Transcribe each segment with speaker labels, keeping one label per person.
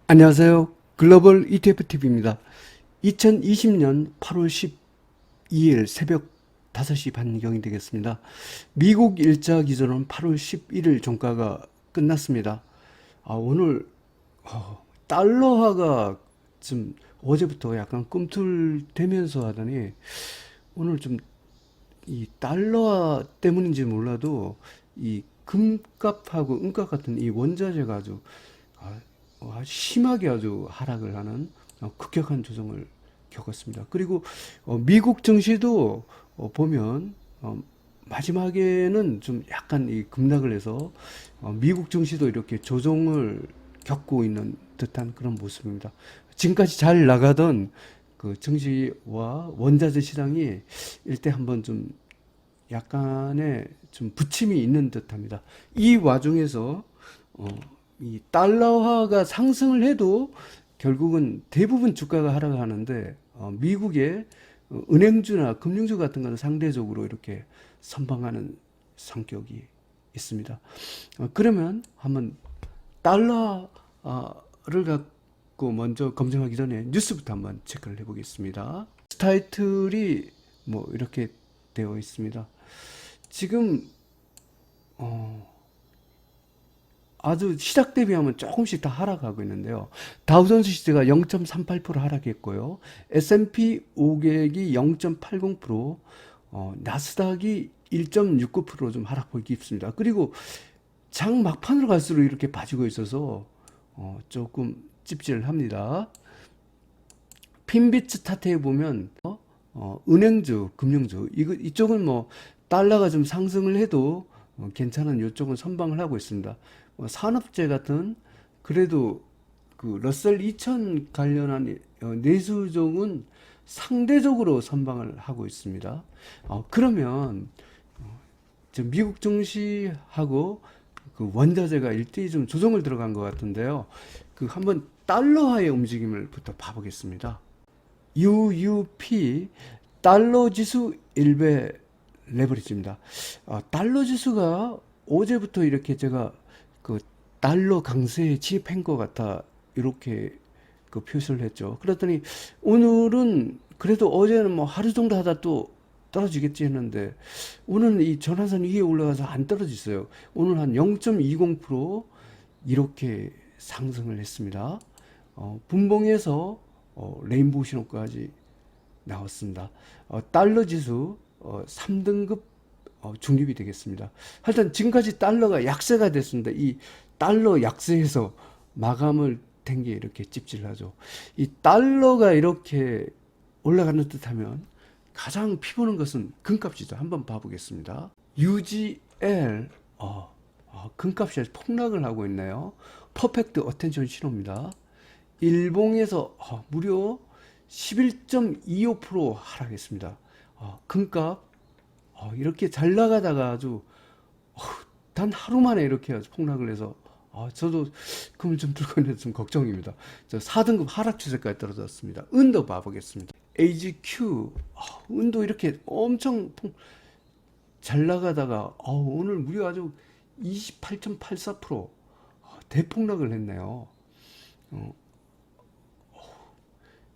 Speaker 1: 안녕하세요. 글로벌 ETFTV입니다. 2020년 8월 12일 새벽 5시 반경이 되겠습니다. 미국 일자 기준으로는 8월 11일 종가가 끝났습니다. 오늘 달러화가 좀 어제부터 약간 꿈틀대면서 하더니 오늘 좀 이 달러화 때문인지 몰라도 이 금값하고 은값 같은 이 원자재가 아, 아주 심하게 아주 하락을 하는 급격한 조정을 겪었습니다. 그리고 미국 증시도 보면 마지막에는 좀 약간 이 급락을 해서 미국 증시도 이렇게 조정을 겪고 있는 듯한 그런 모습입니다. 지금까지 잘 나가던 그 증시와 원자재 시장이 일대 한번 좀 약간의 좀 부침이 있는 듯합니다. 이 와중에서 어, 이 달러화가 상승을 해도 결국은 대부분 주가가 하락하는데 미국의 은행주나 금융주 같은 거는 상대적으로 이렇게 선방하는 성격이 있습니다. 그러면 한번 달러를 갖고 먼저 검증하기 전에 뉴스부터 한번 체크를 해보겠습니다. 타이틀이 뭐 이렇게 되어 있습니다. 지금 아주 시작 대비하면 조금씩 다 하락하고 있는데요. 다우존스 지수가 0.38% 하락했고요. S&P 500이 0.80%, 나스닥이 1.69%좀 하락폭이 깊습니다. 그리고 장 막판으로 갈수록 이렇게 빠지고 있어서 조금 찝찝합니다. 핀비츠 차트에 보면 은행주, 금융주 이쪽은 뭐 달러가 좀 상승을 해도 괜찮은 이쪽은 선방을 하고 있습니다. 산업재 같은 그래도 그 러셀 2000 관련한 내수종은 상대적으로 선방을 하고 있습니다. 그러면 미국 증시하고 그 원자재가 일대일 좀 조정을 들어간 것 같은데요. 그 한번 달러화의 움직임을부터 봐보겠습니다. UUP 달러 지수 1배 레버리지입니다. 달러 지수가 어제부터 이렇게 제가 그 달러 강세에 진입한 것 같아 이렇게 그 표시를 했죠. 그랬더니 오늘은 그래도 어제는 뭐 하루 정도 하다 또 떨어지겠지 했는데 오늘은 이 전환선 위에 올라가서 안 떨어졌어요. 오늘 한 0.20% 이렇게 상승을 했습니다. 분봉에서 레인보우 신호까지 나왔습니다. 달러 지수 3등급 중립이 되겠습니다. 하여튼 지금까지 달러가 약세가 됐습니다. 이 달러 약세에서 마감을 된 게 이렇게 찝찝하죠. 이 달러가 이렇게 올라가는 듯하면 가장 피보는 것은 금값이죠. 한번 봐보겠습니다. UGL 금값이 아주 폭락을 하고 있네요. 퍼펙트 어텐션 신호입니다. 일봉에서 무려 11.25% 하락했습니다. 금값 이렇게 잘 나가다가 아주 단 하루 만에 이렇게 아주 폭락을 해서 저도 금을 좀 들고 있는데 좀 걱정입니다. 저 4등급 하락 추세까지 떨어졌습니다. 은도 봐보겠습니다. AGQ 은도 이렇게 엄청 잘 나가다가 오늘 무려 아주 28.84% 대폭락을 했네요.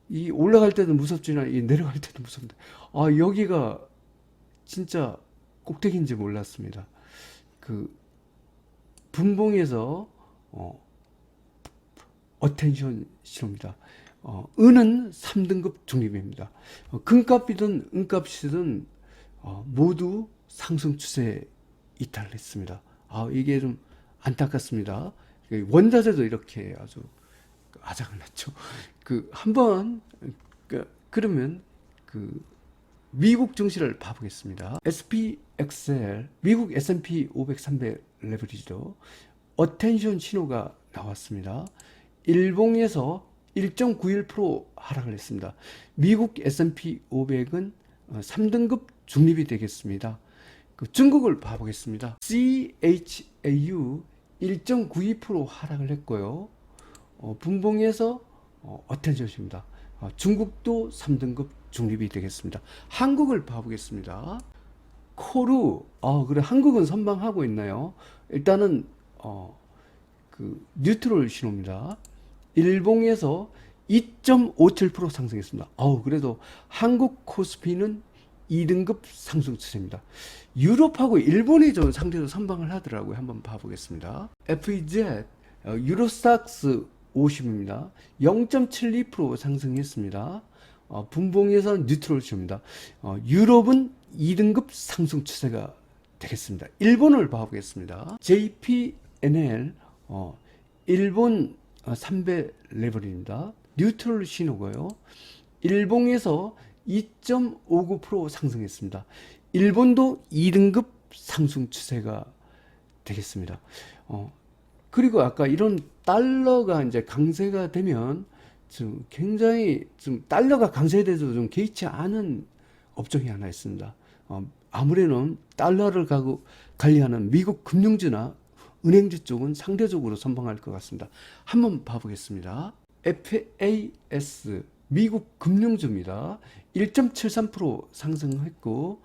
Speaker 1: 이 올라갈 때도 무섭지만 이 내려갈 때도 무섭다. 여기가 진짜 꼭대기인지 몰랐습니다. 그 분봉에서 어텐션 신호입니다. 은은 3등급 중립입니다. 금값이든 은값이든 모두 상승 추세에 이탈했습니다. 이게 좀 안타깝습니다. 원자재도 이렇게 아주 아작을 났죠. 한번 그러면 미국 증시를 봐보겠습니다. SPXL 미국 S&P 500, 300 레버리지도 어텐션 신호가 나왔습니다. 일봉에서 1.91% 하락을 했습니다. 미국 S&P 500은 3등급 중립이 되겠습니다. 중국을 봐보겠습니다. CHAU 1.92% 하락을 했고요. 분봉에서 어텐션입니다. 중국도 3등급 중립이 되겠습니다. 한국을 봐보겠습니다. 코루 그래 한국은 선방하고 있나요? 일단은 뉴트럴 신호입니다. 일봉에서 2.57% 상승했습니다. 그래도 한국 코스피는 2등급 상승 추세입니다. 유럽하고 일본이 좀 상대로 선방을 하더라고요. 한번 봐보겠습니다. FEZ 유로스탁스 50입니다. 0.72% 상승했습니다. 분봉에서는 뉴트럴입니다. 유럽은 2등급 상승 추세가 되겠습니다. 일본을 봐보겠습니다. JPNL 일본 3배 레벨입니다. 뉴트럴 신호고요. 일봉에서 2.59% 상승했습니다. 일본도 2등급 상승 추세가 되겠습니다. 그리고 아까 이런 달러가 이제 강세가 되면 좀 굉장히 좀 달러가 강세돼도 좀 개의치 않은 업종이 하나 있습니다. 아무래도 달러를 관리하는 미국 금융주나 은행주 쪽은 상대적으로 선방할 것 같습니다. 한번 봐보겠습니다. FAS 미국 금융주입니다. 1.73% 상승했고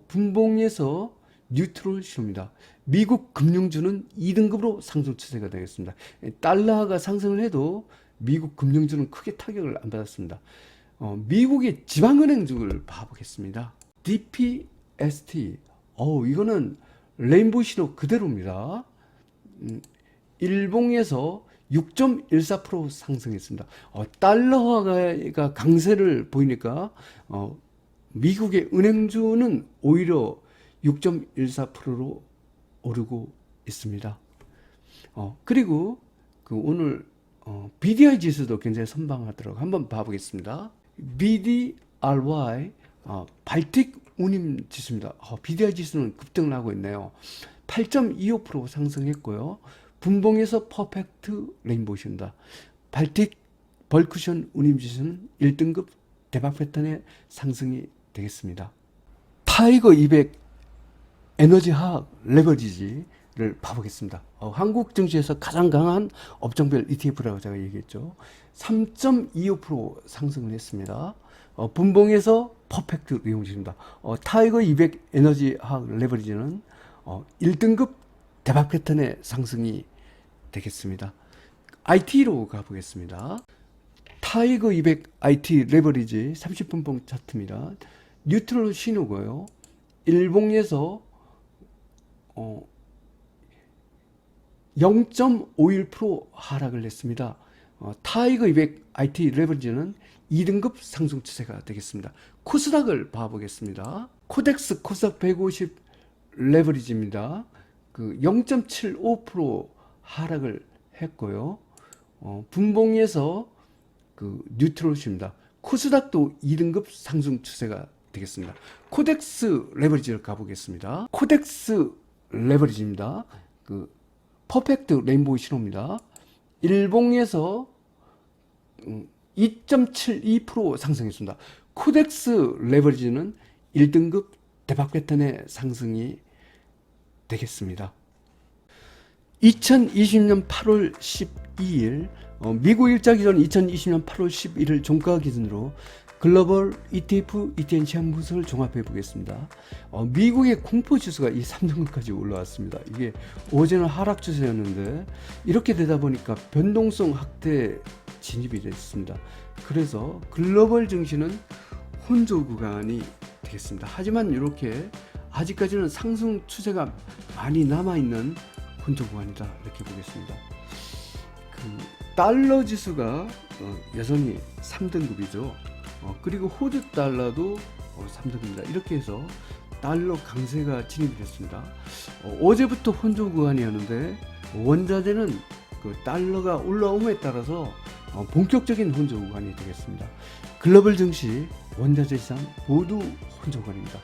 Speaker 1: 분봉에서 뉴트럴 신호입니다. 미국 금융주는 2등급으로 상승 추세가 되겠습니다. 달러가 상승을 해도 미국 금융주는 크게 타격을 안 받았습니다. 미국의 지방은행주를 봐보겠습니다. DPST 이거는 레인보우 신호 그대로입니다. 일봉에서 6.14% 상승했습니다. 달러가 강세를 보이니까 미국의 은행주는 오히려 6.14%로 오르고 있습니다. 그리고 오늘 BDI 지수도 굉장히 선방하더라고요. 한번 봐보겠습니다. BDRY 발틱 운임 지수입니다. BDI 지수는 급등을 하고 있네요. 8.25% 상승했고요. 분봉에서 퍼펙트 레인보우입니다. 발틱 벌쿠션 운임 지수는 1등급 대박 패턴의 상승이 되겠습니다. 타이거 200 에너지 화학 레버리지를 봐보겠습니다. 한국 증시에서 가장 강한 업종별 ETF라고 제가 얘기했죠. 3.25% 상승을 했습니다. 분봉에서 퍼펙트 이용주입니다. 타이거 200 에너지 화학 레버리지는 1등급 대박 패턴의 상승이 되겠습니다. IT로 가보겠습니다. 타이거 200 IT 레버리지 30분봉 차트입니다. 뉴트럴 신호고요. 일봉에서 0.51% 하락을 했습니다. 타이거 200 IT 레버리지는 2등급 상승 추세가 되겠습니다. 코스닥을 봐보겠습니다. 코덱스 코스닥 150 레버리지입니다. 0.75% 하락을 했고요. 분봉에서 뉴트럴입니다. 코스닥도 2등급 상승 추세가 되겠습니다. 코덱스 레버리지를 가보겠습니다. 코덱스 레버리지입니다. 퍼펙트 레인보우 신호입니다. 일봉에서 2.72% 상승했습니다. 코덱스 레버리지는 1등급 대박 패턴의 상승이 되겠습니다. 2020년 8월 12일 미국 일자 기준 2020년 8월 11일 종가 기준으로 글로벌 ETF, ETN 시황 분석을 종합해 보겠습니다. 미국의 공포지수가 이 3등급까지 올라왔습니다. 이게 어제는 하락 추세였는데 이렇게 되다 보니까 변동성 확대 진입이 됐습니다. 그래서 글로벌 증시는 혼조 구간이 되겠습니다. 하지만 이렇게 아직까지는 상승 추세가 많이 남아있는 혼조 구간이다 이렇게 보겠습니다. 달러 지수가 여전히 3등급이죠. 그리고 호주 달러도 3등급입니다. 이렇게 해서 달러 강세가 진입이 됐습니다. 어제부터 혼조 구간이었는데 원자재는 달러가 올라옴에 따라서 본격적인 혼조 구간이 되겠습니다. 글로벌 증시, 원자재 시장 모두 혼조 구간입니다.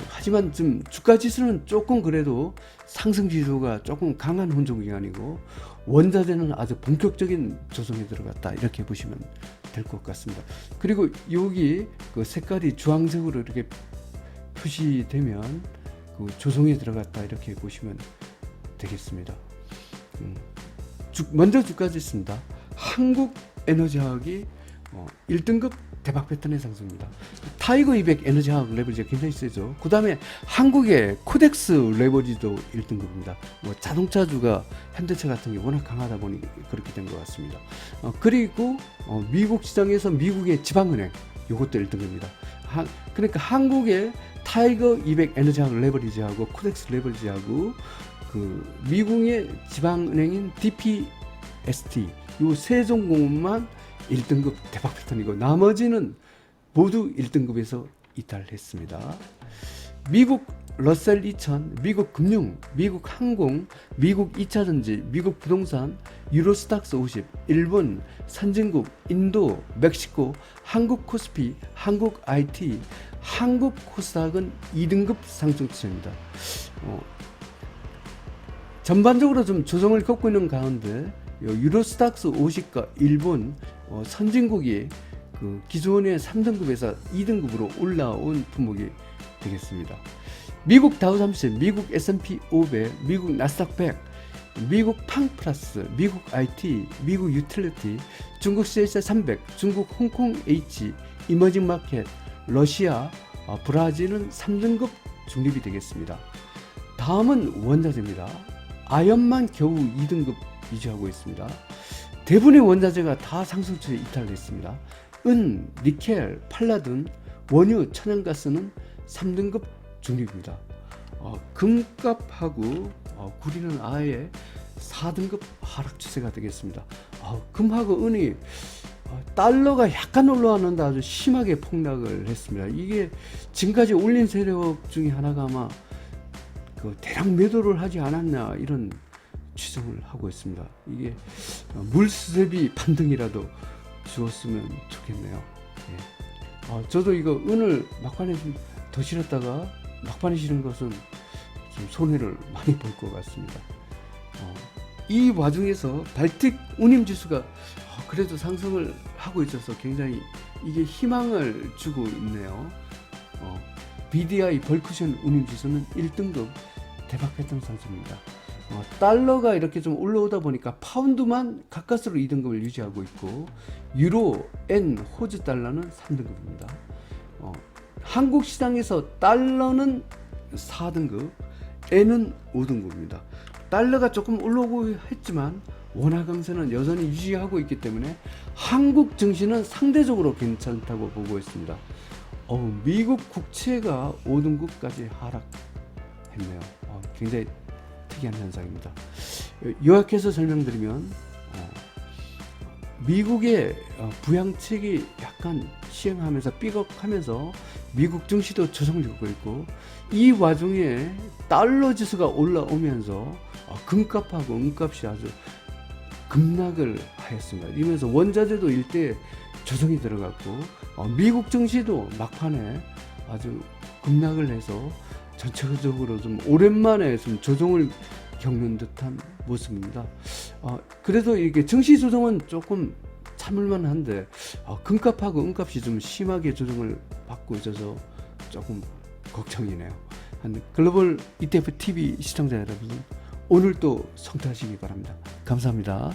Speaker 1: 하지만 좀 주가 지수는 조금 그래도 상승 지수가 조금 강한 혼조 구간이고 원자재는 아주 본격적인 조정에 들어갔다 이렇게 보시면 될 것 같습니다. 그리고 여기 색깔이 주황색으로 이렇게 표시되면 조정에 들어갔다 이렇게 보시면 되겠습니다. 먼저 주가 지수입니다. 한국 에너지화학이 1등급 대박 패턴의 상승입니다. 타이거 200 에너지 하락 레버리지가 굉장히 세죠. 그 다음에 한국의 코덱스 레버리지도 1등급입니다. 뭐 자동차주가 현대차 같은 게 워낙 강하다 보니 그렇게 된 것 같습니다. 그리고 미국 시장에서 미국의 지방은행 이것도 1등급입니다. 그러니까 한국의 타이거 200 에너지 하락 레버리지하고 코덱스 레버리지하고 그 미국의 지방은행인 DPST 요 세 종목만 1등급 대박 패턴이고 나머지는 모두 1등급에서 이탈했습니다. 미국 러셀 2000, 미국 금융, 미국 항공, 미국 2차전지, 미국 부동산, 유로스탁스 50, 일본, 선진국, 인도, 멕시코, 한국 코스피, 한국 IT, 한국 코스닥은 2등급 상승 추세입니다. 전반적으로 좀 조정을 겪고 있는 가운데 유로스탁스 50과 일본 선진국이 그 기존의 3등급에서 2등급으로 올라온 품목이 되겠습니다. 미국 다우삼십, 미국 S&P 500, 미국 나스닥 100, 미국 팡플러스, 미국 IT, 미국 유틸리티, 중국 CSI 300, 중국 홍콩 H, 이머징 마켓, 러시아, 브라질은 3등급 중립이 되겠습니다. 다음은 원자재입니다. 아연만 겨우 2등급 유지하고 있습니다. 대부분의 원자재가 다 상승추에 이탈했습니다. 은, 니켈, 팔라딘, 원유, 천연가스는 3등급 중립입니다. 금값하고 구리는 아예 4등급 하락 추세가 되겠습니다. 금하고 은이 달러가 약간 올라왔는데 아주 심하게 폭락을 했습니다. 이게 지금까지 올린 세력 중에 하나가 아마 그 대량 매도를 하지 않았나 이런 추정을 하고 있습니다. 이게 물수제비 반등이라도 주었으면 좋겠네요. 예. 저도 이거 은을 막판에 좀 더 실었다가 막판에 실은 것은 좀 손해를 많이 볼 것 같습니다. 이 와중에서 발틱 운임지수가 그래도 상승을 하고 있어서 굉장히 이게 희망을 주고 있네요. BDI 벌크션 운임지수는 1등급 대박 패턴 상승입니다. 달러가 이렇게 좀 올라오다 보니까 파운드만 가까스로 2등급을 유지하고 있고 유로, 엔, 호주 달러는 3등급입니다. 한국 시장에서 달러는 4등급, 엔은 5등급입니다. 달러가 조금 올라오고 했지만 원화 강세는 여전히 유지하고 있기 때문에 한국 증시는 상대적으로 괜찮다고 보고 있습니다. 미국 국채가 5등급까지 하락했네요. 굉장히 특이한 현상입니다. 요약해서 설명드리면 미국의 부양책이 약간 시행하면서 삐걱하면서 미국 증시도 조정을 겪고 있고 이 와중에 달러 지수가 올라오면서 금값하고 은값이 아주 급락을 하였습니다. 이러면서 원자재도 일대 조정이 들어갔고 미국 증시도 막판에 아주 급락을 해서 전체적으로 좀 오랜만에 좀 조정을 겪는 듯한 모습입니다. 그래도 이게 증시 조정은 조금 참을만 한데 금값하고 은값이 좀 심하게 조정을 받고 있어서 조금 걱정이네요. 글로벌 ETF TV 시청자 여러분, 오늘도 성투하시기 바랍니다. 감사합니다.